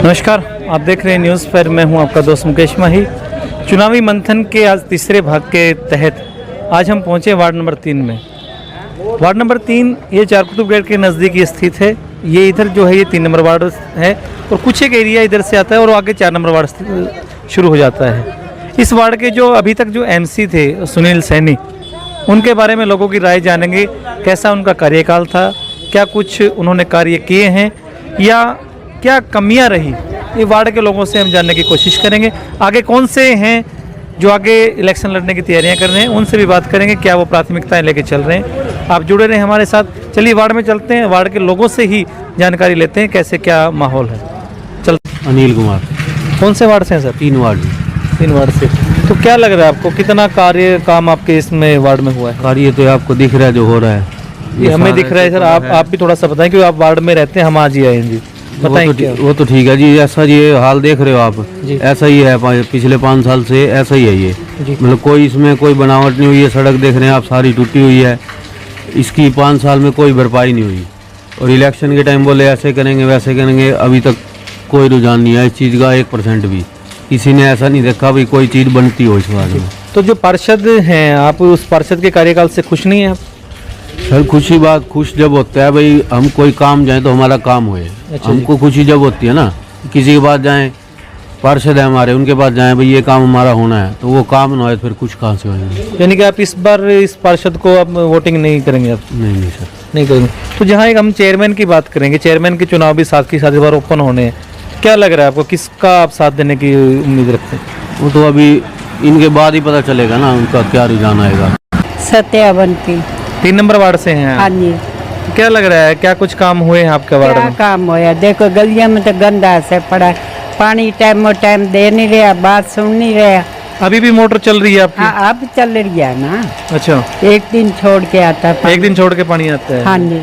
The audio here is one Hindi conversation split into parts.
नमस्कार, आप देख रहे हैं न्यूज़ पर। मैं हूं आपका दोस्त मुकेश माही। चुनावी मंथन के आज तीसरे भाग के तहत आज हम पहुंचे वार्ड नंबर 3 में। वार्ड नंबर 3 ये चारकुतुबगढ़ के नज़दीक स्थित है। ये इधर जो है ये 3 नंबर वार्ड है और कुछ एक एरिया इधर से आता है और आगे 4 नंबर वार्ड शुरू हो जाता है। इस वार्ड के जो अभी तक जो एमसी थे सुनील सैनी, उनके बारे में लोगों की राय जानेंगे। कैसा उनका कार्यकाल था, क्या कुछ उन्होंने कार्य किए हैं या क्या कमियां रही, ये वार्ड के लोगों से हम जानने की कोशिश करेंगे। आगे कौन से हैं जो आगे इलेक्शन लड़ने की तैयारियां कर रहे हैं, उनसे भी बात करेंगे, क्या वो प्राथमिकताएं लेके चल रहे हैं। आप जुड़े रहें हमारे साथ। चलिए वार्ड में चलते हैं, वार्ड के लोगों से ही जानकारी लेते हैं कैसे क्या माहौल है। चल अनिल कुमार। कौन से वार्ड से हैं सर? 3 वार्ड। 3 वार्ड से। तो क्या लग रहा है आपको, कितना कार्य काम आपके इसमें वार्ड में हुआ है? कार्य तो आपको दिख रहा है जो हो रहा है, ये हमें दिख रहा है सर। आप भी थोड़ा सा बताएं क्योंकि आप वार्ड में रहते हैं, हम आज ही आए हैं जी। बताएं। वो तो ठीक है जी, ऐसा ये हाल देख रहे हो आप, ऐसा ही है पिछले 5 साल से ऐसा ही है ये। मतलब कोई इसमें कोई बनावट नहीं हुई है। सड़क देख रहे हैं आप, सारी टूटी हुई है। इसकी 5 साल में कोई भरपाई नहीं हुई। और इलेक्शन के टाइम बोले ऐसे करेंगे वैसे करेंगे, अभी तक कोई रुझान नहीं है इस चीज़ का 1% भी। किसी ने ऐसा नहीं देखा भाई कोई चीज़ बनती हो इस वार्ड में। तो जो पार्षद हैं, आप उस पार्षद के कार्यकाल से खुश नहीं हैं आप? सर खुशी बात, खुश जब होता है भाई हम कोई काम जाए तो हमारा काम होए। हमको खुशी जब होती है ना, किसी के पास जाएं, पार्षद है हमारे, उनके पास जाएं भाई ये काम हमारा होना है, तो वो काम ना हो फिर कुछ कहाँ से होंगे। यानी कि आप इस बार इस पार्षद को आप वोटिंग नहीं करेंगे? आप नहीं सर नहीं करेंगे। तो जहाँ एक हम चेयरमैन की बात करेंगे, चेयरमैन के चुनाव भी साथ ही साथ इस बार ओपन होने हैं, क्या लग रहा है आपको, किसका आप साथ देने की उम्मीद रखते हैं? वो तो अभी इनके बाद ही पता चलेगा ना उनका क्या रुझान आएगा। सत्यावंती 3 नंबर वार्ड से हैं? हाँ जी। क्या लग रहा है, क्या कुछ काम हुए हैं आपके वार्ड क्या में? काम होया, देखो गलियों में तो गंदा से पड़ा, पानी टाइम दे नहीं रहा, बात सुन नहीं रहा। अभी भी मोटर चल रही है आपकी? हाँ अब चल रही है ना। अच्छा, एक दिन छोड़ के आता है। एक दिन छोड़ के पानी आता है? हाँ जी।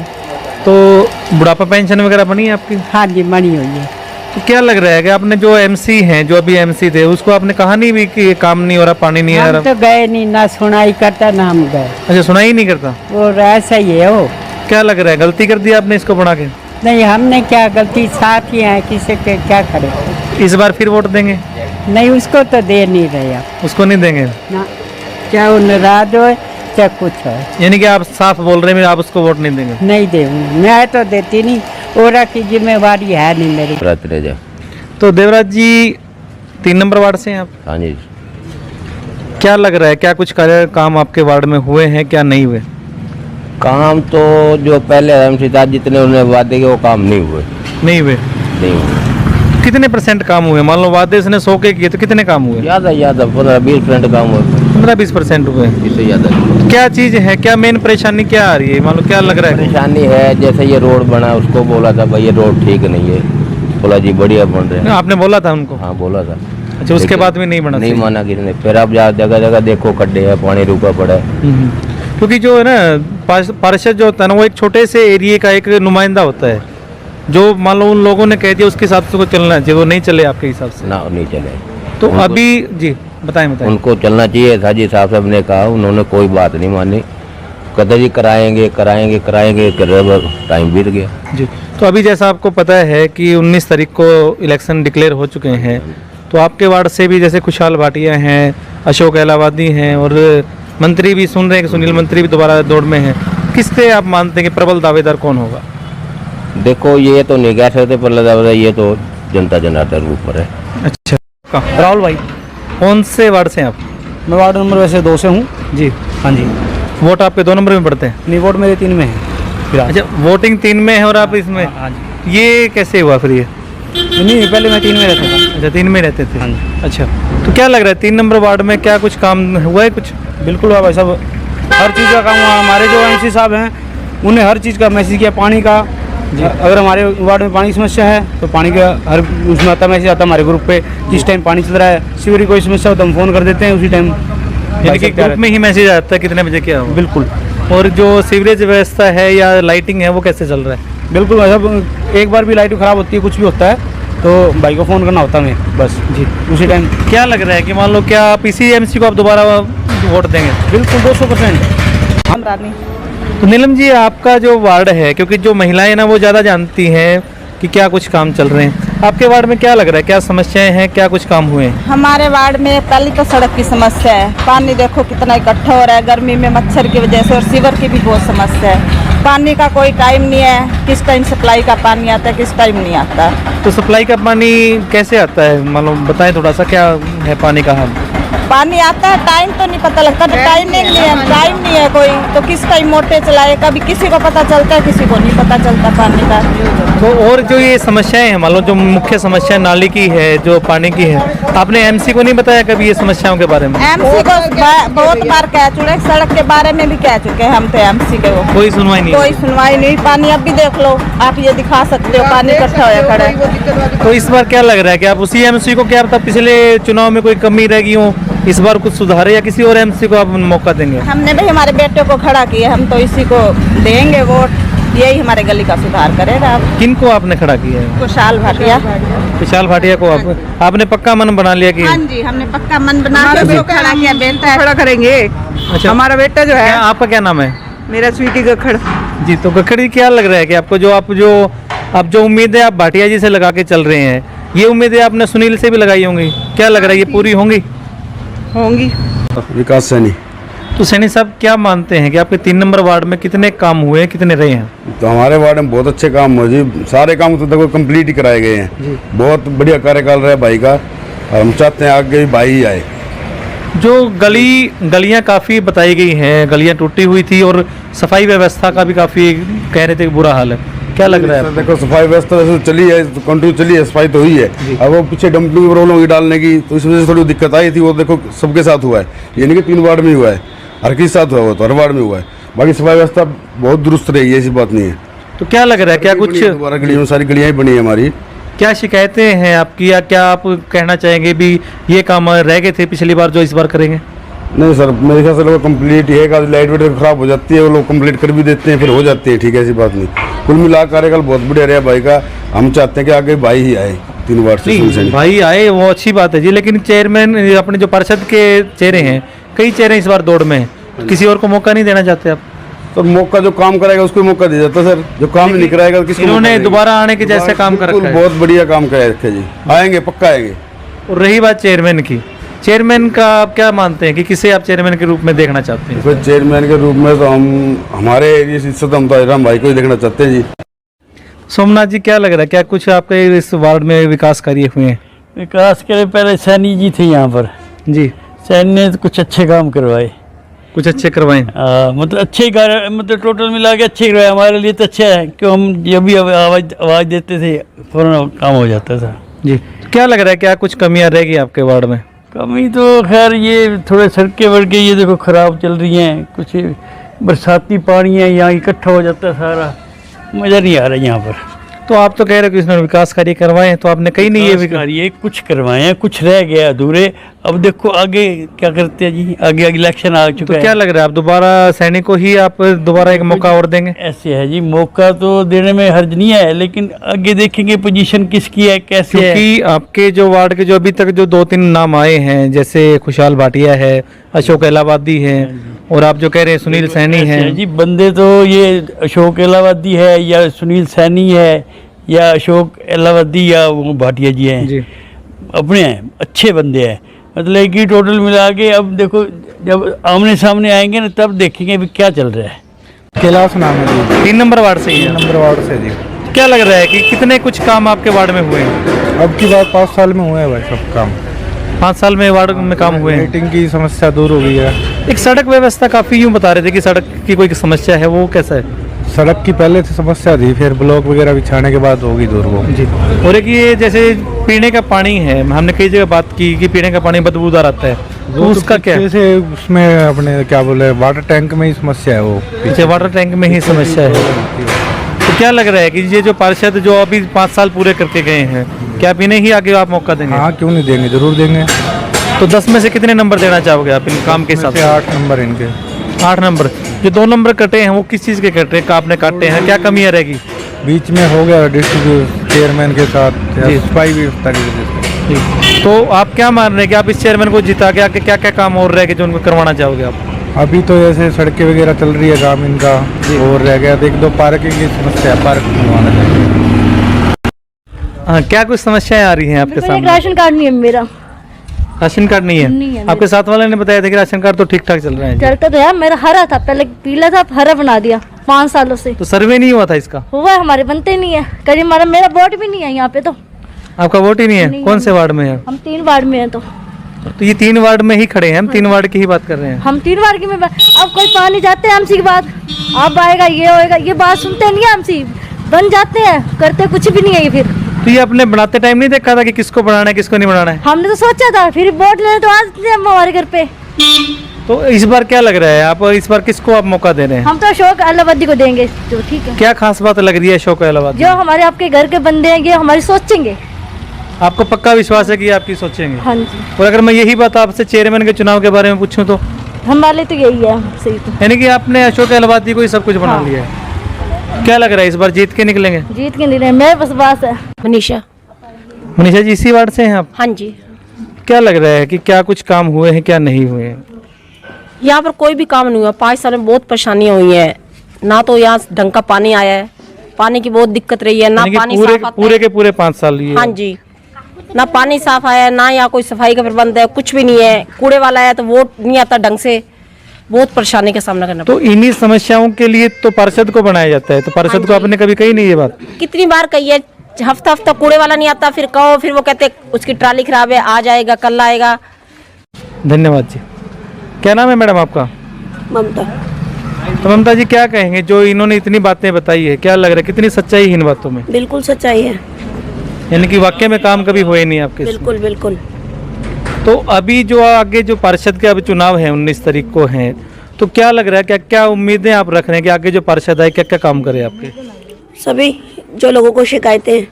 तो बुढ़ापा पेंशन वगैरह बनी है आपकी? हाँ जी बनी हुई है। तो क्या लग रहा है कि आपने जो एमसी हैं, जो अभी एमसी थे, उसको आपने कहा नहीं भी कि ये काम नहीं हो रहा, पानी नहीं आ हम रहा? तो गए नहीं, ना सुनाई करता ना हम गए। अच्छा, सुनाई ही नहीं करता? वो ऐसा ही है वो। क्या लग रहा है, गलती कर दी आपने इसको बना के? नहीं हमने क्या गलती, साथ ही है, किसी के क्या करे। इस बार फिर वोट देंगे? नहीं उसको तो दे नहीं रहे आप। उसको नहीं देंगे ना, चाहे वो नाराज हो चाहे कुछ हो। यानी कि आप साफ बोल रहे हैं आप उसको वोट नहीं देंगे? नहीं देंगे, मैं तो देती नहीं, और की जिम्मेवारी है नहीं मेरी। तो देवराज जी 3 नंबर वार्ड से हैं आप? हाँ जी। क्या लग रहा है, क्या कुछ कार्य काम आपके वार्ड में हुए हैं, क्या नहीं हुए? काम तो जो पहले एमसी था जितने उन्होंने वादे किए वो काम नहीं हुए। नहीं हुए? नहीं हुए। कितने % काम हुए? मान लो वादे इसने 100 के किए तो कितने काम हुए? ज़्यादा 15-20% काम हुए। 15-20% हुए? इससे ज़्यादा क्या चीज़ है, क्या मेन परेशानी क्या आ रही है, मान लो क्या लग रहा है? परेशानी है, जैसे ये रोड बना उसको बोला था भाई ये रोड ठीक नहीं है, बोला जी बढ़िया बन रहे हैं। आपने बोला था उनको? हाँ बोला था। अच्छा, उसके बाद भी नहीं बना? नहीं माना किसी ने। फिर आप जगह जगह देखो खड्डे है, पानी रुका पड़ा है। क्योंकि जो है ना पार्षद जो होता है ना, वो एक छोटे से एरिया का एक नुमाइंदा होता है। जो मान लो उन लोगों ने कह दिया उसके हिसाब से को चलना चाहिए, वो नहीं चले आपके हिसाब से? ना नहीं चले। तो अभी जी बताएं। उनको चलना चाहिए था जी, साहब साहब ने कहा, उन्होंने कोई बात नहीं मानी। कहते जी कराएंगे कराएंगे कराएंगे, टाइम बीत गया जी। तो अभी जैसा आपको पता है कि 19 तारीख को इलेक्शन डिक्लेयर हो चुके हैं, तो आपके वार्ड से भी जैसे खुशहाल भाटिया हैं, अशोक एलावादी हैं और मंत्री भी सुन रहे हैं कि सुनील मंत्री भी दोबारा दौड़ में हैं। किससे आप मानते हैं कि प्रबल दावेदार कौन होगा? देखो ये तो नहीं कह सकते, पर ये तो जनता जनार्दन के ऊपर है। अच्छा, राहुल भाई कौन से वार्ड से हैं आप? मैं वार्ड नंबर वैसे 2 से हूँ जी। हाँ जी। वोट आपके 2 नंबर में पड़ते हैं? नहीं, वोट मेरे 3 में है। अच्छा, वोटिंग 3 में है और आप इसमें? हाँ जी। ये कैसे हुआ फिर ये? नहीं पहले मैं 3 में रहता था। अच्छा, 3 में रहते थे? हाँ जी। अच्छा, तो क्या लग रहा है 3 नंबर वार्ड में क्या कुछ काम हुआ है कुछ? बिल्कुल हुआ भाई साहब, हर चीज़ का काम हुआ। हमारे जो एमसी साहब हैं उन्हें हर चीज़ का मैसेज किया, पानी का। अगर हमारे वार्ड में पानी की समस्या है तो पानी का हर उसमें आता मैसेज आता हमारे ग्रुप पे, जिस टाइम पानी चल रहा है। सीवर की कोई समस्या हो तो हम फ़ोन कर देते हैं उसी टाइम। यानी कि ग्रुप में ही मैसेज आता है कितने बजे क्या हो? बिल्कुल। और जो सीवरेज व्यवस्था है या लाइटिंग है वो कैसे चल रहा है? बिल्कुल भाई साहब, एक बार भी लाइट ख़राब होती है, कुछ भी होता है तो भाई को फ़ोन करना होता है हमें, बस जी उसी टाइम। क्या लग रहा है कि मान लो क्या आप इसी एमसी को आप दोबारा वोट देंगे? बिल्कुल 200%। हम रानी। तो नीलम जी आपका जो वार्ड है, क्योंकि जो महिलाएं ना वो ज़्यादा जानती हैं कि क्या कुछ काम चल रहे हैं, आपके वार्ड में क्या लग रहा है, क्या समस्याएं हैं, क्या कुछ काम हुए हैं? हमारे वार्ड में पहले तो सड़क की समस्या है, पानी देखो कितना इकट्ठा हो रहा है गर्मी में मच्छर की वजह से, और सीवर की भी बहुत समस्या है। पानी का कोई टाइम नहीं है, किस टाइम सप्लाई का पानी आता है, किस टाइम नहीं आता। तो सप्लाई का पानी कैसे आता है, मालूम बताएं थोड़ा सा, क्या है पानी का हाल? पानी आता है, टाइम तो नहीं पता लगता, टाइम नहीं है कोई, तो किस टाइम मोटर चलाए, कभी किसी को पता चलता है, किसी को नहीं पता चलता पानी का। तो और जो ये समस्याएं हैं, मान लो जो मुख्य समस्या नाली की है, जो पानी की है, आपने एमसी को नहीं बताया कभी ये समस्याओं के बारे में? एमसी को बहुत बार कह चुके, सड़क के बारे में भी कह चुके हैं हम तो एमसी के, वो कोई सुनवाई नहीं? कोई सुनवाई नहीं। पानी अब भी देख लो, आप ये दिखा सकते हो, पानी इकट्ठा होया खड़ा है। तो इस बार क्या लग रहा है कि आप उसी एमसी को, क्या पता पिछले चुनाव में कोई कमी रह गई हो, इस बार कुछ सुधारे, या किसी और एमसी को आप मौका देंगे? हमने भी हमारे बेटे को खड़ा किया, हम तो इसी को देंगे वोट, यही हमारे गली का सुधार करेगा। आप किन को आपने खड़ा किया है? खुशहाल भाटिया। विशाल भाटिया को आपने पक्का मन बना लिया कि? हाँ जी, हमने पक्का मन बना के उसको खड़ा किया, बेटा है। खड़ा करेंगे। अच्छा, हमारा बेटा जो है, आपका क्या नाम है? मेरा स्वीटी गखड़। जी, तो गखड़ी क्या लग रहा है कि आपको जो उम्मीदें आप भाटिया जी से लगा के चल रहे हैं, ये उम्मीदें आपने सुनील से भी लगाई होंगी, क्या लग रहा है ये पूरी होंगी? विकास सैनी। तो सैनी साहब क्या मानते हैं कि आपके 3 नंबर वार्ड में कितने काम हुए, कितने रहे हैं? तो हमारे वार्ड में बहुत अच्छे काम हुए जी, सारे काम तो देखो कंप्लीट ही कराए गए हैं। बहुत बढ़िया कार्यकाल रहा है भाई का, और हम चाहते हैं आगे भी भाई ही आए। जो गलियां काफ़ी बताई गई हैं, गलियां टूटी हुई थी, और सफाई व्यवस्था का भी काफ़ी कह रहे थे कि बुरा हाल है, क्या लग रहा है? देखो सफाई व्यवस्था वैसे तो चली है, कंटिन्यू चली है, सफाई तो हुई है। अब वो पीछे डंपिंग प्रॉब्लम हुई डालने की, तो इस वजह से थोड़ी दिक्कत आई थी। वो देखो सबके साथ हुआ है, ये नहीं कि 3 वार्ड में ही हुआ है, हर किसी साथ हुआ, वो तो हर वार्ड में हुआ है। बाकी सफाई व्यवस्था बहुत दुरुस्त रही है, ऐसी बात नहीं है। तो क्या लग रहा है, क्या कुछ दोबारा गलियों सारी गलियाँ ही बनी है हमारी। क्या शिकायतें हैं आपकी, या क्या आप कहना चाहेंगे भी ये काम रह गए थे पिछली बार जो इस बार करेंगे? नहीं सर, मेरे ख्याल से लोग कंप्लीट ही है, लाइट वेट खराब हो जाती है, वो लोग कंप्लीट कर भी देते हैं, फिर हो जाती है, ठीक है, ऐसी बात नहीं। कुल मिला कार्यकाल बहुत बढ़िया रहा भाई का, हम चाहते हैं कि आगे भाई ही आए 3 वार्ड से। भाई आए वो अच्छी बात है जी, लेकिन चेयरमैन अपने जो पार्षद के चेहरे हैं, कई चेहरे इस बार दौड़ में हैं, किसी और को मौका नहीं देना चाहते आप? तो मौका जो काम कराएगा उसको मौका दिया जाता सर, जो काम नहीं कराएगा किसी इन्होंने दोबारा आने के जैसे काम कर रखा है। बहुत बढ़िया काम कराया रखे जी, आएंगे पक्का आएंगे। और रही बात चेयरमैन की, चेयरमैन का आप क्या मानते हैं कि किसे आप चेयरमैन के रूप में देखना चाहते हैं? फिर चेयरमैन के रूप में तो हमारे एरिया से हम तो राम भाई को ही देखना चाहते हैं जी। सोमनाथ जी, क्या लग रहा है, क्या कुछ आपके इस वार्ड में विकास कार्य हुए हैं? विकास के पहले सैनी जी थे यहाँ पर जी, सैनी ने तो कुछ अच्छे काम करवाए, कुछ अच्छे करवाएं? मतलब अच्छे कार्य, मतलब टोटल मिला के अच्छे करवाए। हमारे लिए तो अच्छा है कि हम जब भी आवाज़ देते थे फौरन काम हो जाता था जी। क्या लग रहा है, क्या कुछ कमियां रहेगी आपके वार्ड में? कमी तो खैर ये थोड़े सड़कें वड़के ये देखो ख़राब चल रही हैं, कुछ बरसाती पानी है यहाँ इकट्ठा हो जाता है सारा, मज़ा नहीं आ रहा यहाँ पर। तो आप तो कह रहे हो कि इसने विकास कार्य करवाए हैं, तो आपने कहीं नहीं ये कार्य कुछ करवाए हैं, कुछ रह गया अधूरे। अब देखो आगे क्या करते हैं जी, आगे इलेक्शन आ चुका तो है। क्या लग रहा है, आप दोबारा सैनिक को ही आप दोबारा एक मौका और देंगे? ऐसे है जी, मौका तो देने में हर्ज नहीं है, लेकिन आगे देखेंगे पोजीशन किसकी है, कैसे है। क्योंकि आपके जो वार्ड के जो अभी तक जो 2-3 नाम आए हैं, जैसे खुशहाल भाटिया है, अशोक इलाहाबादी है, और आप जो कह रहे हैं सुनील सैनी है जी, बंदे तो ये अशोक इलाहाबादी है या सुनील सैनी है या अशोक इलाहाबादी या वो भाटिया जी हैं जी, अपने हैं, अच्छे बंदे हैं। मतलब कि टोटल मिला के अब देखो जब आमने सामने आएंगे ना तब देखेंगे भी क्या चल रहा है। कैलाश नाम है जी, 3 नंबर वार्ड से ही है। नंबर वार्ड से जी। क्या लग रहा है कि कितने कुछ काम आपके वार्ड में हुए हैं? अब की बात 5 साल में हुए हैं भाई सब काम। 5 साल में वार्ड में काम हुए हैं। मीटिंग की समस्या दूर हो गई है। एक सड़क व्यवस्था काफ़ी यूँ बता रहे थे कि सड़क की कोई समस्या है, वो कैसा है? सड़क की पहले से समस्या थी, फिर ब्लॉक वगैरह बिछाने के बाद होगी दूर वो जी। और एक ये जैसे पीने का पानी है, हमने कई जगह बात की कि पीने का पानी बदबूदार आता है, तो उसका क्या? जैसे उसमें अपने क्या बोले वाटर टैंक में ही समस्या है वो। अच्छा, वाटर टैंक में ही समस्या है। तो क्या लग रहा है कि ये जो पार्षद जो अभी 5 साल पूरे करके गए हैं, क्या आप इन्हें ही आगे आप मौका देंगे? हाँ, क्यों नहीं देंगे, जरूर देंगे। तो 10 में से कितने नंबर देना चाहोगे आप इन काम के हिसाब से? 8 नंबर इनके। 8 नंबर। जो 2 नंबर कटे हैं वो किस चीज़ के कटे हैं, आपने काटे हैं, क्या कमियाँ रहेगी? बीच में हो गया डिस्ट्रिक्ट चेयरमैन के साथ सफाई व्यवस्था की वजह से। तो आप क्या मान रहे हैं कि आप इस चेयरमैन को जिता के आके क्या क्या काम और रह गए जो उनको करवाना चाहोगे आप? अभी तो जैसे सड़कें वगैरह चल रही है काम इनका, और रह गया तो 1-2 पार्किंग की समस्या, पार्क बनवाना चाहिए। हाँ, क्या कुछ समस्याएं आ रही हैं आपके मेरे को एक सामने? राशन कार्ड नहीं है मेरा। राशन कार्ड नहीं नहीं है है? आपके साथ वाले ने बताया था कि राशन कार्ड तो ठीक ठाक चल रहे हैं जी। चलता तो है, मेरा हरा था पहले, पीला था, हरा बना दिया 5 सालों से। तो सर्वे नहीं हुआ था इसका? हुआ है, हमारे बनते ही नहीं है, करीब हमारा मेरा वोट भी नहीं है यहाँ पे। तो आपका वोट ही नहीं है? नहीं कौन है। से वार्ड में है? हम 3 वार्ड में हैं। तो ये 3 वार्ड में ही खड़े हैं, हम 3 वार्ड की ही बात कर रहे हैं। हम 3 वार्ड की में अब कोई पानी जाते हैं हमसे की बात, अब आएगा ये होएगा, ये बात सुनते नहीं है हमसे, बन जाते हैं, करते कुछ भी नहीं है। ये फिर तो ये आपने बनाते टाइम नहीं देखा था कि किसको बनाना है किसको नहीं बनाना है? हमने तो सोचा था, फिर वोट लेने तो आते हैं हम हमारे घर पे। तो इस बार क्या लग रहा है, आप इस बार किसको आप मौका दे रहे हैं? हम तो अशोक अहलावादी को देंगे, जो ठीक है। क्या खास बात लग रही है अशोक अहलावाद? जो हमारे आपके घर के बंदे हैं, ये हमारी सोचेंगे। आपको पक्का विश्वास है कि ये आपकी सोचेंगे? हाँ जी, और अगर मैं यही बात आपसे चेयरमैन के चुनाव के बारे में पूछूं तो? हमारे तो यही है सही। तो यानी कि आपने अशोक अहलावादी को ही सब कुछ बना हाँ। लिया है। क्या लग रहा है इस बार जीत के निकलेंगे? जीत के नहीं, मेरे बस बात है। मनीषा। मनीषा जी इसी वार्ड से हैं आप? हाँ जी। क्या लग रहा है कि क्या कुछ काम हुए हैं क्या नहीं हुए हैं? यहाँ पर कोई भी काम नहीं हुआ, 5 साल में बहुत परेशानियाँ हुई है। ना तो यहाँ ढंग का पानी आया है, पानी की बहुत दिक्कत रही है, ना यानी कि पानी पूरे साफ आता पूरे है। के पूरे 5 साल ये? हाँ जी, ना पानी साफ आया है, ना यहाँ कोई सफाई का प्रबंध है, कुछ भी नहीं है। कूड़े वाला है तो वो नहीं आता ढंग से, बहुत परेशानी का सामना करना तो इन्हीं समस्याओं के लिए तो पार्षद को बनाया जाता है, तो पार्षद को आपने कभी कही नहीं ये बात? कितनी बार कही है, हफ्ता हफ्ता कूड़े वाला नहीं आता, फिर कहो, फिर वो कहते उसकी ट्राली खराब है, आ जाएगा, कल आएगा। धन्यवाद जी। क्या नाम है मैडम आपका? ममता। तो ममता जी क्या कहेंगे जो इन्होंने इतनी बातें बताई है, क्या लग रहा है कितनी सच्चाई है इन बातों में? बिल्कुल सच्चाई है, यानी कि वाकई में काम कभी हुए नहीं आपके इसमें? बिल्कुल बिल्कुल। तो अभी जो आगे जो पार्षद के अभी चुनाव है 19 तारीख को है, तो क्या लग रहा है, क्या क्या उम्मीदें आप रख रहे हैं कि आगे जो पार्षद आए क्या क्या काम करे आपके? सभी जो लोगों को शिकायतें हैं,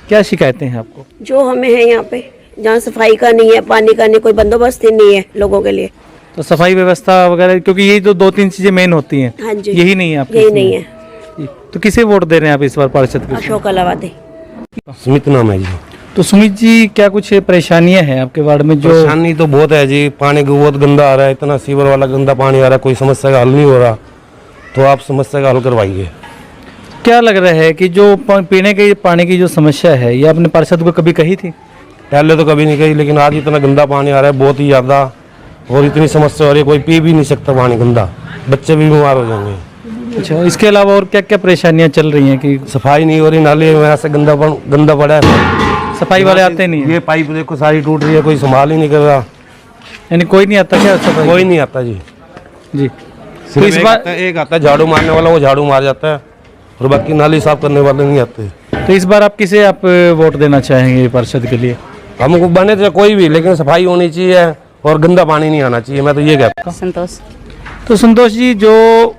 क्या शिकायतें हैं आपको? जो हमें है यहाँ पे, जहाँ सफाई का नहीं है, पानी का नहीं, कोई बंदोबस्त ही नहीं है लोगों के लिए। तो सफाई व्यवस्था वगैरह, क्योंकि यही तो 2-3 चीजें मेन होती हैं। हाँ जी, यही नहीं है आपके यही इसमें? नहीं है। तो किसे वोट दे रहे हैं आप इस बार पार्षद के? अशोक अहलावादी। सुमित नाम है जी। तो सुमित जी क्या कुछ परेशानियां हैं आपके वार्ड में? जो परेशानी तो बहुत है जी, पानी का बहुत गंदा आ रहा है, इतना सीवर वाला गंदा पानी आ रहा है, कोई समस्या का हल नहीं हो रहा, तो आप समस्या का हल करवाइए। क्या लग रहा है कि जो पीने के पानी की जो समस्या है, ये आपने पार्षद को कभी कही थी? पहले तो कभी नहीं कही, लेकिन आज इतना गंदा पानी आ रहा है, बहुत ही ज़्यादा, और इतनी समस्या हो रही है, कोई पी भी नहीं सकता पानी गंदा, बच्चे भी बीमार हो जाएंगे। अच्छा, इसके अलावा और क्या क्या परेशानियां चल रही हैं? कि सफाई नहीं हो रही, नाले में ऐसे गंदा पड़ा है, सफाई वाले आते नहीं है? ये पाइप देखो सारी टूट रही है, कोई संभाल ही नहीं कर रहा। यानी कोई नहीं आता क्या सफाई? कोई नहीं आता जी। जी। तो इस बार एक आता है झाड़ू मारने वाला, वो झाड़ू मार जाता है, और बाकी नाली साफ करने वाले नहीं आते। तो इस बार आप किसे आप वोट देना चाहेंगे पार्षद के लिए? हमको बने थे कोई भी, लेकिन सफाई होनी चाहिए और गंदा पानी नहीं आना चाहिए, मैं तो ये कहता हूँ। संतोष। तो संतोष जी, जो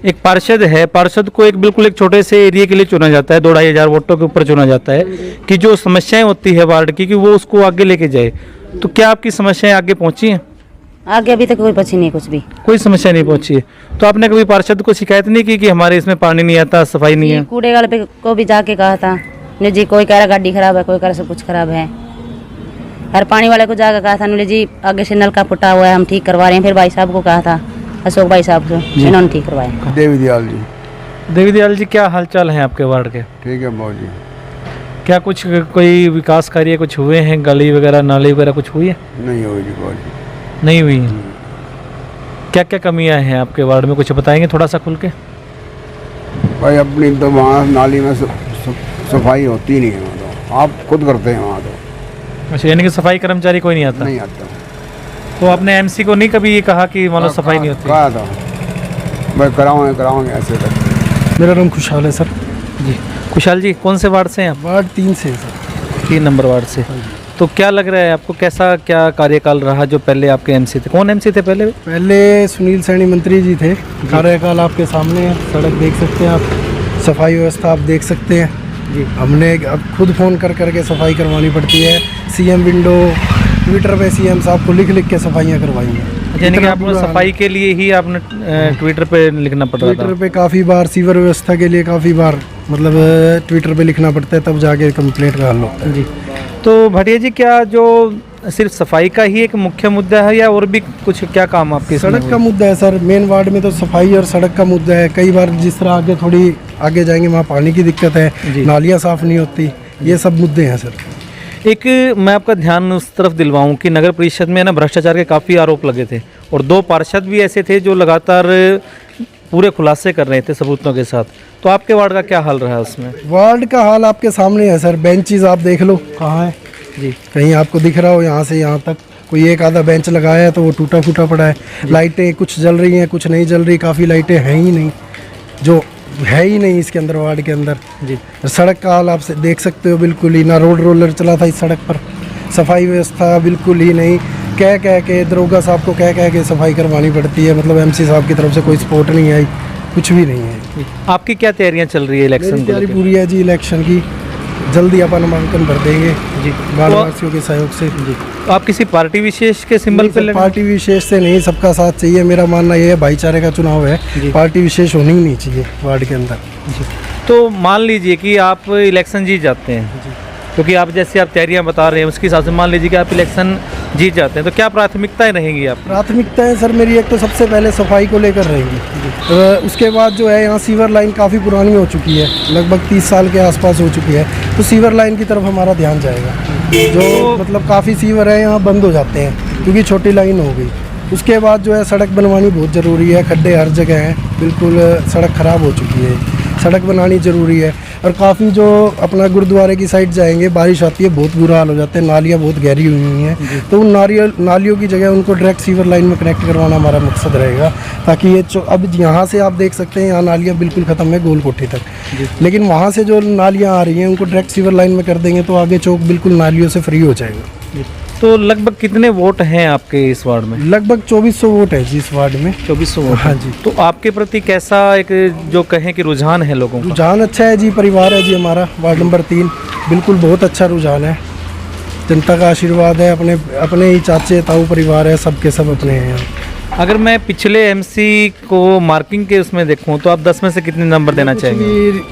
एक पार्षद है, पार्षद को एक बिल्कुल एक छोटे से एरिया के लिए चुना जाता है, 2-2.5 हज़ार वोटों के ऊपर चुना जाता है कि जो समस्याएं होती है वार्ड की, कि वो उसको आगे लेके जाए। तो क्या आपकी समस्याएं आगे पहुंची हैं? आगे अभी तक कोई पहुंची नहीं, कुछ भी कोई समस्या नहीं पहुंची है। तो आपने कभी पार्षद को शिकायत नहीं की कि हमारे इसमें पानी नहीं आता, सफाई नहीं है? कूड़े वाले पे को भी जाके कहा था नुले जी, कोई कह रहा गाड़ी खराब है, कोई कह रहा सब कुछ खराब है। हर पानी वाले को जाकर कहा था नुले जी आगे से नल का फुटा हुआ है, हम ठीक करवा रहे हैं। फिर भाई साहब को कहा था, अशोक भाई साहब को, इन्होंने ठीक करवाया। देवी दयाल जी। देवी दयाल जी, क्या हालचाल है आपके वार्ड के? ठीक है बहुत जी। क्या कुछ कोई विकास कार्य कुछ हुए हैं? गली वगैरह नाली वगैरह कुछ हुई है? नहीं हुई जी बहुत जी। नहीं हुई है। क्या क्या कमियां हैं आपके वार्ड में, कुछ बताएंगे थोड़ा सा खुल के? भाई अपनी तो वहाँ नाली में सफाई होती नहीं है, तो आप खुद करते हैं वहाँ तो। अच्छा, यानी कि सफाई कर्मचारी कोई नहीं आता? नहीं आता। तो आपने एमसी को नहीं कभी ये कहा कि मान लो सफाई नहीं होती? कहा था भाई कराओगे ऐसे करके। मेरा नाम खुशहाल है सर। जी। खुशहाल जी, कौन से वार्ड से हैं आप? वार्ड 3 से है सर। 3 नंबर वार्ड से। तो क्या लग रहा है आपको, कैसा क्या कार्यकाल रहा जो पहले आपके एमसी थे? कौन एमसी थे पहले? पहले सुनील सैनी मंत्री जी थे। कार्यकाल आपके सामने है, सड़क देख सकते हैं आप, सफाई व्यवस्था आप देख सकते हैं जी। हमने अब खुद फ़ोन कर करके सफाई करवानी पड़ती है। सीएम विंडो, ट्विटर पे सीएम साहब को लिख लिख के सफाइयाँ करवाई हैं। यानी कि आपने सफाई के लिए ही आपने ट्विटर पे लिखना पड़ रहा था? ट्विटर पे काफ़ी बार, सीवर व्यवस्था के लिए काफ़ी बार, मतलब ट्विटर पे लिखना पड़ता है, तब जाके कंप्लेंट का हल होता है जी। तो भाटिया जी, क्या जो सिर्फ सफाई का ही एक मुख्य मुद्दा है या और भी कुछ क्या काम आपके? सड़क का मुद्दा है सर, मेन वार्ड में तो सफाई और सड़क का मुद्दा है। कई बार जिस तरह आगे थोड़ी आगे जाएंगे वहाँ पानी की दिक्कत है, नालियाँ साफ़ नहीं होती, ये सब मुद्दे हैं सर। एक मैं आपका ध्यान उस तरफ दिलवाऊं कि नगर परिषद में ना भ्रष्टाचार के काफ़ी आरोप लगे थे और 2 पार्षद भी ऐसे थे जो लगातार पूरे खुलासे कर रहे थे सबूतों के साथ। तो आपके वार्ड का क्या हाल रहा है उसमें? वार्ड का हाल आपके सामने है सर। बेंचेस आप देख लो कहाँ है जी, कहीं आपको दिख रहा हो यहाँ से यहाँ तक? कोई एक आधा बेंच लगाया है तो वो टूटा फूटा पड़ा है। लाइटें कुछ जल रही हैं, कुछ नहीं जल रही। काफ़ी लाइटें हैं ही नहीं, जो है ही नहीं इसके अंदर, वार्ड के अंदर जी। सड़क का हाल आप देख सकते हो, बिल्कुल ही ना रोड रोलर चला था इस सड़क पर। सफाई व्यवस्था बिल्कुल ही नहीं। कह के दरोगा साहब को कह के सफाई करवानी पड़ती है, मतलब एमसी साहब की तरफ से कोई सपोर्ट नहीं आई, कुछ भी नहीं है। आपकी क्या तैयारियां चल रही है इलेक्शन मेरी को तैयारी लेकर? पूरी है जी इलेक्शन की। जल्दी अपन नामांकन भर देंगे जी, वार्डवासियों के सहयोग से जी। तो आप किसी पार्टी विशेष के सिंबल पे लगे? पार्टी विशेष से नहीं, सबका साथ चाहिए। मेरा मानना ये है भाईचारे का चुनाव है, पार्टी विशेष होनी ही नहीं चाहिए वार्ड के अंदर। तो मान लीजिए कि आप इलेक्शन जीत जाते हैं, क्योंकि आप जैसे आप तैयारियां बता रहे हैं उसके हिसाब से मान लीजिए कि आप इलेक्शन जीत जाते हैं, तो क्या प्राथमिकताएं रहेंगी आप? प्राथमिकताएं सर मेरी एक तो सबसे पहले सफाई को लेकर रहेंगी। उसके बाद जो है यहाँ सीवर लाइन काफ़ी पुरानी हो चुकी है, लगभग 30 साल के आसपास हो चुकी है, तो सीवर लाइन की तरफ हमारा ध्यान जाएगा। जो मतलब काफ़ी सीवर है यहाँ बंद हो जाते हैं क्योंकि छोटी लाइन हो गई। उसके बाद जो है सड़क बनवानी बहुत ज़रूरी है। खड्डे हर जगह हैं, बिल्कुल सड़क ख़राब हो चुकी है, सड़क बनानी ज़रूरी है। और काफ़ी जो अपना गुरुद्वारे की साइड जाएंगे, बारिश आती है बहुत बुरा हाल हो जाता है, नालियाँ बहुत गहरी हुई हैं, तो उन नालियों की जगह उनको डायरेक्ट सीवर लाइन में कनेक्ट करवाना हमारा मकसद रहेगा, ताकि ये अब यहाँ से आप देख सकते हैं यहाँ नालियाँ बिल्कुल ख़त्म है गोल कोठी तक, लेकिन वहाँ से जो नालियाँ आ रही हैं उनको डायरेक्ट सीवर लाइन में कर देंगे तो आगे चौक बिल्कुल नालियों से फ्री हो जाएगा। तो लगभग कितने वोट हैं आपके इस वार्ड में? लगभग 2400 वोट है जी इस वार्ड में। 2400 वोट? हाँ जी। तो आपके प्रति कैसा एक जो कहें कि रुझान है लोगों का? रुझान अच्छा है जी, परिवार है जी हमारा वार्ड नंबर 3, बिल्कुल बहुत अच्छा रुझान है। जनता का आशीर्वाद है, अपने ही चाचे ताऊ परिवार है, सबके सब अपने हैं यहाँ। अगर मैं पिछले एमसी को मार्किंग के उसमें देखूं तो आप 10 में से कितने नंबर देना चाहेंगे?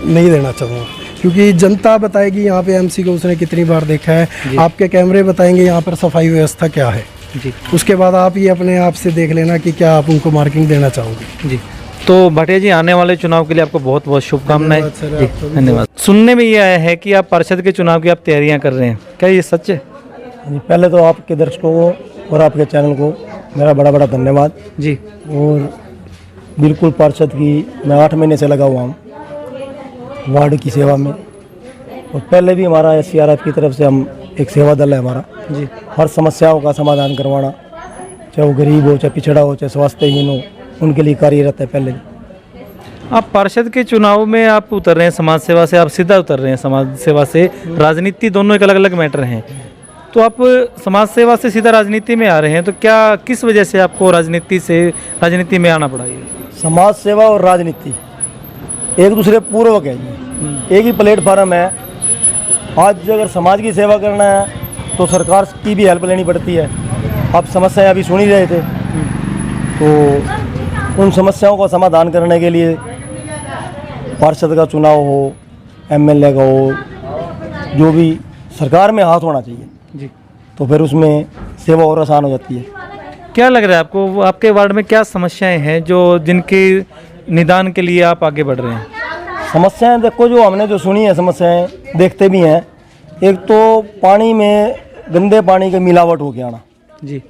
नहीं देना चाहूँगा, क्योंकि जनता बताएगी यहाँ पे एमसी को उसने कितनी बार देखा है, आपके कैमरे बताएंगे यहाँ पर सफाई व्यवस्था क्या है जी। उसके बाद आप ये अपने आप से देख लेना कि क्या आप उनको मार्किंग देना चाहोगे जी। तो भाटिया जी, आने वाले चुनाव के लिए आपको बहुत बहुत शुभकामनाएं। धन्यवाद। सुनने में ये आया है कि आप पार्षद के चुनाव की आप तैयारियां कर रहे हैं, क्या ये सच है? पहले तो आपके दर्शकों को और आपके चैनल को मेरा बड़ा बड़ा धन्यवाद जी। और बिल्कुल पार्षद की मैं 8 महीने से लगा हुआ हूँ वार्ड की सेवा में, और पहले भी हमारा SCRF की तरफ से हम एक सेवा दल है हमारा जी। हर समस्याओं का समाधान करवाना, चाहे वो गरीब हो, चाहे पिछड़ा हो, चाहे स्वास्थ्यहीन हो, उनके लिए कार्यरत है पहले भी। आप पार्षद के चुनाव में आप उतर रहे हैं समाज सेवा से, आप सीधा उतर रहे हैं समाज सेवा से। राजनीति दोनों एक अलग अलग मैटर हैं, तो आप समाज सेवा से सीधा राजनीति में आ रहे हैं, तो क्या किस वजह से आपको राजनीति में आना पड़ा? ये समाज सेवा और राजनीति एक दूसरे पूर्वक है जी, एक ही प्लेटफार्म है। आज अगर समाज की सेवा करना है तो सरकार की भी हेल्प लेनी पड़ती है। आप समस्याएं अभी सुन ही रहे थे, तो उन समस्याओं का समाधान करने के लिए पार्षद का चुनाव हो, MLA का हो, जो भी सरकार में हाथ होना चाहिए जी, तो फिर उसमें सेवा और आसान हो जाती है। क्या लग रहा है आपको, आपके वार्ड में क्या समस्याएं हैं जो जिनके निदान के लिए आप आगे बढ़ रहे हैं? समस्याएं देखो, जो हमने जो सुनी है समस्याएं देखते भी हैं। एक तो पानी में गंदे पानी का मिलावट हो के आना जी,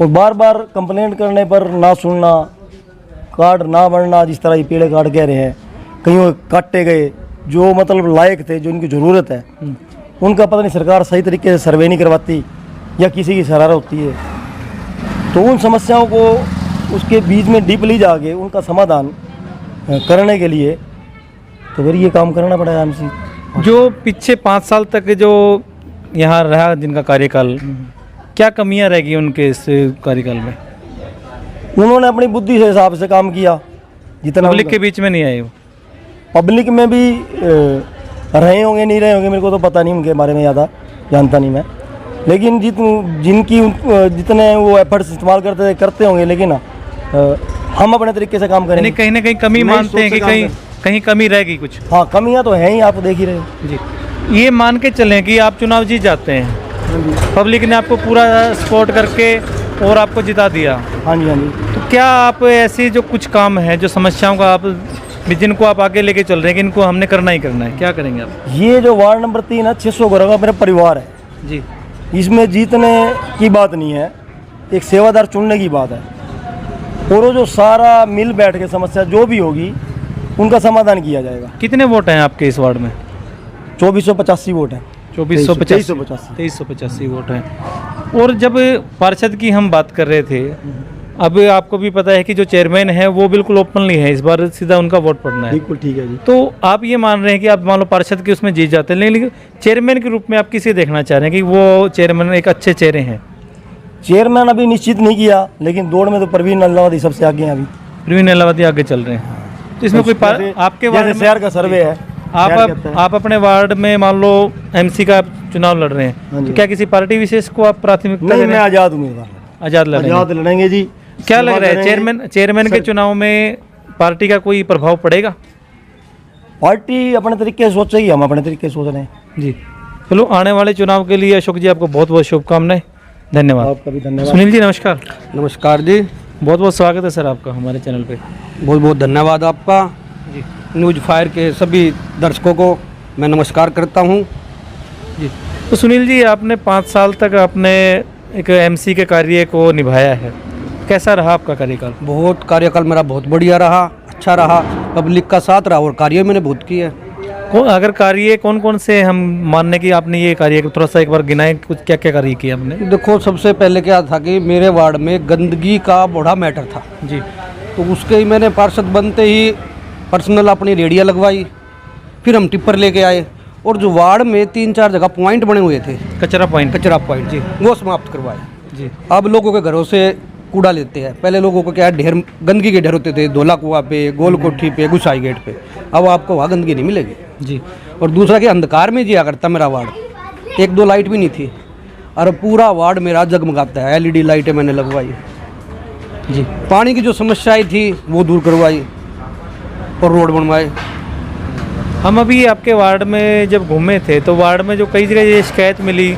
और बार बार कंप्लेंट करने पर ना सुनना, कार्ड ना बढ़ना, जिस तरह ये पीले कार्ड कह रहे हैं, कहीं वो काटे गए जो मतलब लायक थे, जो इनकी ज़रूरत है, उनका पता नहीं सरकार सही तरीके से सर्वे नहीं करवाती या किसी की शरारत होती है। तो उन समस्याओं को उसके बीच में डीपली जाके उनका समाधान करने के लिए तो फिर ये काम करना पड़ेगा हमसे। जो पिछले 5 साल तक जो यहाँ रहा जिनका कार्यकाल, क्या कमियां रहेगी उनके इस कार्यकाल में? उन्होंने अपनी बुद्धि से हिसाब से काम किया, जितना पब्लिक के बीच में नहीं आए वो। पब्लिक में भी रहे होंगे, नहीं रहे होंगे, मेरे को तो पता नहीं, उनके बारे में ज़्यादा जानता नहीं मैं, लेकिन जितने वो एफर्ट्स इस्तेमाल करते होंगे, लेकिन हम अपने तरीके से काम करेंगे। कहीं ना कहीं कमी मानते हैं कि कहीं कमी रहेगी कुछ? हाँ, कमियां तो हैं ही, आप देख ही रहे हो जी। ये मान के चलें कि आप चुनाव जीत जाते हैं, पब्लिक ने आपको पूरा सपोर्ट करके और आपको जिता दिया। हाँ जी, हाँ जी। तो क्या आप ऐसी जो कुछ काम है, जो समस्याओं का आप भी जिनको आप आगे लेके चल रहे हैं कि इनको हमने करना ही करना है, क्या करेंगे आप? ये जो वार्ड नंबर 3 है 600 घरों का मेरा परिवार है जी। इसमें जीतने की बात नहीं है, एक सेवादार चुनने की बात है। और वो जो सारा मिल बैठ के समस्या जो भी होगी उनका समाधान किया जाएगा। कितने वोट हैं आपके इस वार्ड में? 2485 वोट है। 2385 वोट हैं। और जब पार्षद की हम बात कर रहे थे, अब आपको भी पता है कि जो चेयरमैन है वो बिल्कुल ओपनली है, इस बार सीधा उनका वोट पड़ना है। बिल्कुल ठीक है जी। तो आप ये मान रहे हैं कि आप मान लो पार्षद के उसमें जीत जाते हैं, लेकिन चेयरमैन के रूप में आप किसे देखना चाह रहे हैं कि वो चेयरमैन एक अच्छे चेहरे हैं? चेयरमैन अभी निश्चित नहीं किया, लेकिन दौड़ में तो परवीन अल्लावादी सबसे आगे हैं। अभी प्रवीण अलावादी आगे चल रहे हैं, तो इसमें कोई आपके वार्ड में शहर का सर्वे है, आप अपने वार्ड में मान लो एमसी का चुनाव लड़ रहे हैं, तो क्या किसी पार्टी विशेष को आप प्राथमिकता? नहीं, मैं आज़ाद उम्मीदवार, आज़ाद लड़ेंगे जी। क्या लग रहा है चेयरमैन के चुनाव में पार्टी का कोई प्रभाव पड़ेगा? पार्टी अपने तरीके से सोचेगी, हम अपने तरीके से सोच रहे हैं जी। चलो, आने वाले चुनाव के लिए अशोक जी आपको बहुत बहुत शुभकामनाएं। धन्यवाद। आपका भी धन्यवाद। सुनील जी नमस्कार। नमस्कार जी, बहुत बहुत स्वागत है सर आपका हमारे चैनल पे। बहुत बहुत धन्यवाद आपका जी। न्यूज़ फायर के सभी दर्शकों को मैं नमस्कार करता हूं जी। तो सुनील जी, आपने 5 साल तक आपने एक एमसी के कार्य को निभाया है, कैसा रहा आपका कार्यकाल? बहुत कार्यकाल मेरा बहुत बढ़िया रहा, अच्छा रहा, पब्लिक का साथ रहा और कार्य मैंने बहुत किए। अगर कार्य कौन कौन से हम मानने की आपने ये कार्य थोड़ा सा एक बार गिनाए, कुछ क्या क्या कार्य किए आपने? देखो, सबसे पहले क्या था कि मेरे वार्ड में गंदगी का बड़ा मैटर था जी। तो उसके ही मैंने पार्षद बनते ही पर्सनल अपनी रेडिया लगवाई, फिर हम टिप्पर लेके आए और जो वार्ड में 3-4 जगह पॉइंट बने हुए थे, कचरा पॉइंट जी, वो समाप्त करवाए जी। अब लोगों के घरों से कूड़ा लेते हैं, पहले लोगों को क्या है, ढेर गंदगी के ढेर होते थे, धोला कुआं पे, गोल कोठी पे, गुसाई गेट पे। अब आपको वहाँ गंदगी नहीं मिलेगी जी। और दूसरा कि अंधकार में जिया करता मेरा वार्ड, 1-2 लाइट भी नहीं थी और पूरा वार्ड मेरा जगमगाता है। LED लाइटें मैंने लगवाई जी। पानी की जो समस्याएं थी वो दूर करवाई और रोड बनवाए। हम अभी आपके वार्ड में जब घूमे थे तो वार्ड में जो कई जगह ये शिकायत मिली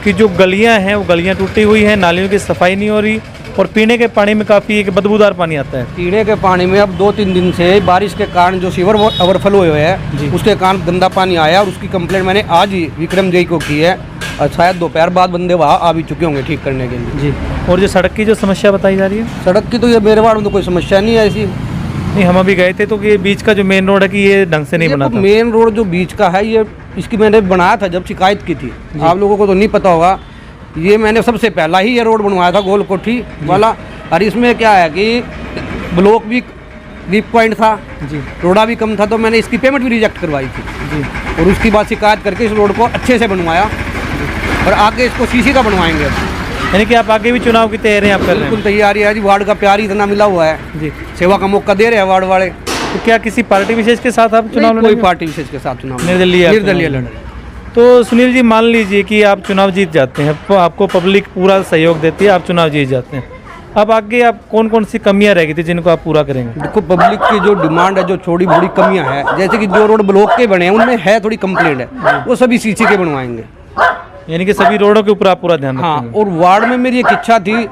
कि जो गलियां हैं वो गलियां टूटी हुई हैं, नालियों की सफाई नहीं हो रही और पीने के पानी में काफ़ी एक बदबूदार पानी आता है। पीने के पानी में अब 2-3 दिन से बारिश के कारण जो सीवर ओवरफ्लो हुए हैं उसके कारण गंदा पानी आया और उसकी कंप्लेंट मैंने आज ही विक्रम जी को की है और शायद दोपहर बाद बंदे वहाँ आ भी चुके होंगे ठीक करने के लिए जी। और जो सड़क की जो समस्या बताई जा रही है, सड़क की तो ये मेरे वार्ड में तो कोई समस्या नहीं है ऐसी। नहीं, हम अभी गए थे तो ये बीच का जो मेन रोड है कि ये ढंग से नहीं बना था। मेन रोड जो बीच का है ये इसकी मैंने बनाया था जब शिकायत की थी, आप लोगों को तो नहीं पता होगा, ये मैंने सबसे पहला ही ये रोड बनवाया था गोल कोठी वाला। और इसमें क्या है कि ब्लॉक भी वीक पॉइंट था जी, रोड़ा भी कम था, तो मैंने इसकी पेमेंट भी रिजेक्ट करवाई थी जी। और उसके बाद शिकायत करके इस रोड को अच्छे से बनवाया और आगे इसको सीसी का बनवाएंगे। यानी कि आप आगे भी चुनाव की तैयारी आप कर रहे हैं? बिल्कुल तैयारी है जी, वार्ड का प्यार ही इतना मिला हुआ है जी, सेवा का मौका दे रहे हैं वार्ड वाले। तो क्या किसी पार्टी विशेष के साथ आप चुनाव कोई पार्टी विशेष के साथ चुनाव निर्दलीय लड़ रहे। तो सुनील जी, मान लीजिए कि आप चुनाव जीत जाते हैं, तो आपको पब्लिक पूरा सहयोग देती है, आप चुनाव जीत जाते हैं, अब आगे आप कौन कौन सी कमियां रह गई थी जिनको आप पूरा करेंगे? देखो, पब्लिक की जो डिमांड है, जो थोड़ी बड़ी कमियां हैं, जैसे कि जो रोड ब्लॉक के बने हैं उनमें है थोड़ी कंप्लेंट है, वो सभी सीसी के बनवाएंगे। यानी कि सभी रोडों के ऊपर आप पूरा ध्यान हाँ, रखेंगे। और वार्ड में मेरी एक इच्छा थी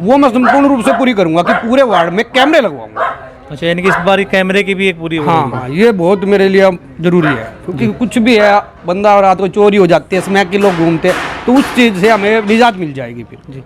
वो मैं संपूर्ण रूप से पूरी करूंगा कि पूरे वार्ड में कैमरे लगवाऊंगा। अच्छा, यानी कि इस बार कैमरे की भी एक पूरी हाँ, ये बहुत मेरे लिए जरूरी है, क्योंकि कुछ भी है, बंदा रात को चोरी हो जाती है, स्मैक के लोग घूमते हैं, तो उस चीज़ से हमें निजात मिल जाएगी फिर जी।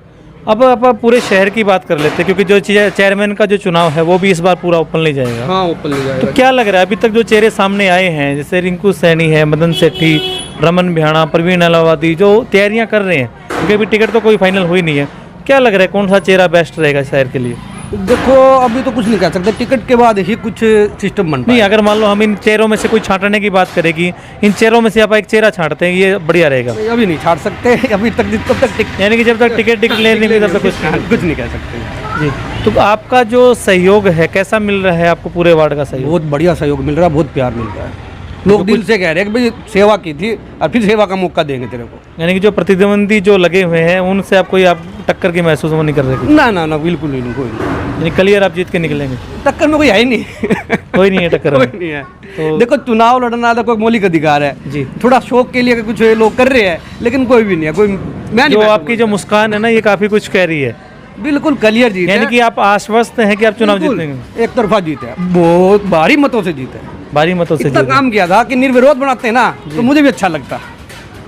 अब आप पूरे शहर की बात कर लेते हैं, क्योंकि जो चेयरमैन का जो चुनाव है वो भी इस बार पूरा ओपन ले जाएगा। हाँ, ओपन ले जाएगा। तो क्या लग रहा है अभी तक जो चेहरे सामने आए हैं, जैसे रिंकू सैनी है, मदन सेठी, रमन बिहाना, प्रवीण अलावादी, जो तैयारियां कर रहे हैं, क्योंकि अभी टिकट तो कोई फाइनल हुई नहीं है, क्या लग रहा है कौन सा चेहरा बेस्ट रहेगा शहर के लिए? देखो, अभी तो कुछ नहीं कह सकते, टिकट के बाद ही कुछ सिस्टम बन नहीं। अगर मान लो हम इन चेहरों में से कोई छांटने की बात करेगी, इन चेहरों में से आप एक चेहरा छांटते हैं, ये बढ़िया रहेगा। अभी नहीं छाट सकते, अभी तक जब तक यानी कि जब तक टिकट डिक्लेयर नहीं हुई तब तक कुछ नहीं कह सकते जी। तो आपका जो सहयोग है कैसा मिल रहा है आपको पूरे वार्ड का सहयोग? बहुत बढ़िया सहयोग मिल रहा है, बहुत प्यार मिल रहा है, लोग दिल से कह रहे हैं कि भाई सेवा की थी और फिर सेवा का मौका देंगे तेरे को। यानी कि जो प्रतिद्वंदी जो लगे हुए हैं उनसे आप कोई आप टक्कर की महसूस नहीं कर रहे? ना, बिल्कुल नहीं, कोई नहीं। यानी क्लियर आप जीत के निकलेंगे? टक्कर में कोई है ही नहीं कोई नहीं है टक्कर में? कोई नहीं है। तो देखो, चुनाव लड़ना तो कोई मौलिक अधिकार है जी, थोड़ा शौक के लिए कुछ लोग कर रहे हैं, लेकिन कोई भी नहीं है, कोई मैं जो आपकी जो मुस्कान है ना, ये काफ़ी कुछ कह रही है बिल्कुल क्लियर जीत यानी है। कि आप आश्वस्त हैं कि आप चुनाव बिल्कुल, जीतेंगे? एक तरफा जीते हैं, बहुत भारी मतों से जीते हैं। भारी मतों से इतना जीते। काम किया था कि निर्विरोध बनाते हैं ना, तो मुझे भी अच्छा लगता।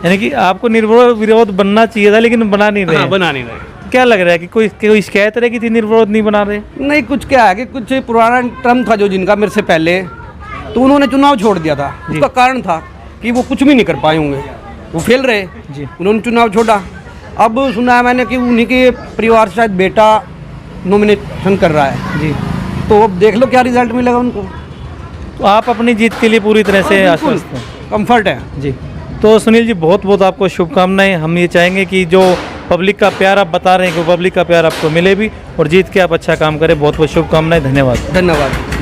यानी कि आपको निर्विरोध बनना चाहिए था, लेकिन बना नहीं रहे। हाँ, बना नहीं रहे। क्या लग रहा है कि कोई शिकायत रही थी निर्विरोध नहीं बना रहे? नहीं, कुछ क्या है कि कुछ पुराना टर्म था जो जिनका मेरे से पहले, तो उन्होंने चुनाव छोड़ दिया था। उसका कारण था कि वो कुछ भी नहीं कर पाए होंगे, वो फेल रहे जी। उन्होंने चुनाव छोड़ा। अब सुना है मैंने कि उन्हीं के परिवार से शायद बेटा नॉमिनेशन कर रहा है जी। तो अब देख लो क्या रिजल्ट मिलेगा उनको। तो आप अपनी जीत के लिए पूरी तरह से आश्वस्त हैं? कंफर्ट है जी। तो सुनील जी, बहुत बहुत आपको शुभकामनाएं। हम ये चाहेंगे कि जो पब्लिक का प्यार आप बता रहे हैं कि पब्लिक का प्यार आपको मिले भी और जीत के आप अच्छा काम करें। बहुत बहुत शुभकामनाएं। धन्यवाद। धन्यवाद।